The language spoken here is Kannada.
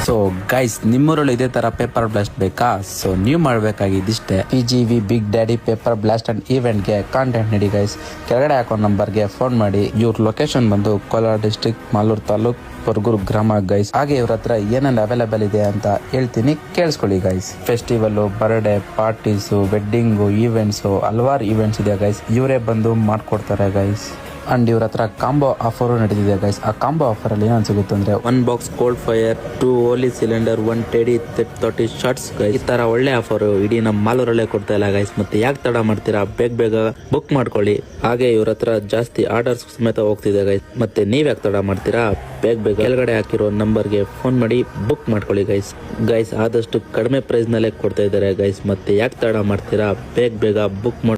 ಸೊ ಗೈಸ್, ನಿಮ್ಮೂರಲ್ಲಿ ಇದೇ ತರ ಪೇಪರ್ ಬ್ಲಾಸ್ಟ್ ಬೇಕಾ? ಸೊ ನೀವು ಮಾಡಬೇಕಾಗಿದ್ದಿಷ್ಟೇ, PGV big daddy paper blast and ಈವೆಂಟ್ಗೆ ಕಾಂಟ್ಯಾಕ್ಟ್ ನೀಡಿ ಗೈಸ್. ಕೆಳಗಡೆ ಹಾಕೋ ನಂಬರ್ಗೆ ಫೋನ್ ಮಾಡಿ. ಇವ್ರ ಲೊಕೇಶನ್ ಬಂದು ಕೋಲಾರ ಡಿಸ್ಟ್ರಿಕ್ಟ್, ಮಾಲೂರು ತಾಲೂಕ್, ಪರ್ಗೂರು ಗ್ರಾಮ ಗೈಸ್. ಹಾಗೆ ಇವ್ರ ಹತ್ರ ಏನೇನು ಅವೈಲೇಬಲ್ ಇದೆ ಅಂತ ಹೇಳ್ತೀನಿ, ಕೇಳಿಸ್ಕೊಳ್ಳಿ guys. Festival, birthday parties, wedding, events, ಹಲವಾರು ಈವೆಂಟ್ಸ್ ಇದೆ ಗೈಸ್. ಇವರೇ ಬಂದು ಮಾಡ್ಕೊಡ್ತಾರೆ ಗೈಸ್. ಅಂಡ್ ಇವ್ರ ಹತ್ರ ಕಾಂಬೋ ಆಫರ್ ನಡೆದಿದೆ ಗೈಸ್. ಆ ಕಾಂಬೋ ಆಫರ್ ಅಲ್ಲಿ ಏನ್ ಸಿಗುತ್ತೆ ಅಂದ್ರೆ 1 ಬಾಕ್ಸ್ ಕೋಲ್ಡ್ ಫೈರ್, 2 ಓಲಿ ಸಿಲಿಂಡರ್, 1 ಟೆಡಿ 30 ಶಾರ್ಟ್ಸ್ ಗೈಸ್. ಈ ತರ ಒಳ್ಳೆ ಆಫರ್ ಇಡೀ ನಮ್ಮ ಮಾಲೂರಲ್ಲೇ ಕೊಡ್ತಾ ಇಲ್ಲ ಗೈಸ್. ಮತ್ತೆ ಯಾಕೆ ತಡ ಮಾಡ್ತೀರಾ, ಬೇಗ ಬುಕ್ ಮಾಡ್ಕೊಳ್ಳಿ. ಹಾಗೆ ಇವ್ರ ಹತ್ರ ಜಾಸ್ತಿ ಆರ್ಡರ್ಸ್ ಸಮೇತ ಹೋಗ್ತಿದೆ ಗೈಸ್. ಮತ್ತೆ ನೀವ್ ಯಾಕೆ ತಡ ಮಾಡ್ತೀರಾ, ಬೇಗ ಕೆಳಗಡೆ ಹಾಕಿರೋ ನಂಬರ್ಗೆ ಫೋನ್ ಮಾಡಿ ಬುಕ್ ಮಾಡ್ಕೊಳ್ಳಿ ಗೈಸ್. ಆದಷ್ಟು ಕಡಿಮೆ ಪ್ರೈಸ್ ನಲ್ಲೇ ಕೊಡ್ತಾ ಇದ್ದಾರೆ ಗೈಸ್. ಮತ್ತೆ ಯಾಕೆ ತಡ ಮಾಡ್ತೀರಾ, ಬೇಗ ಬುಕ್ ಮಾಡಿ.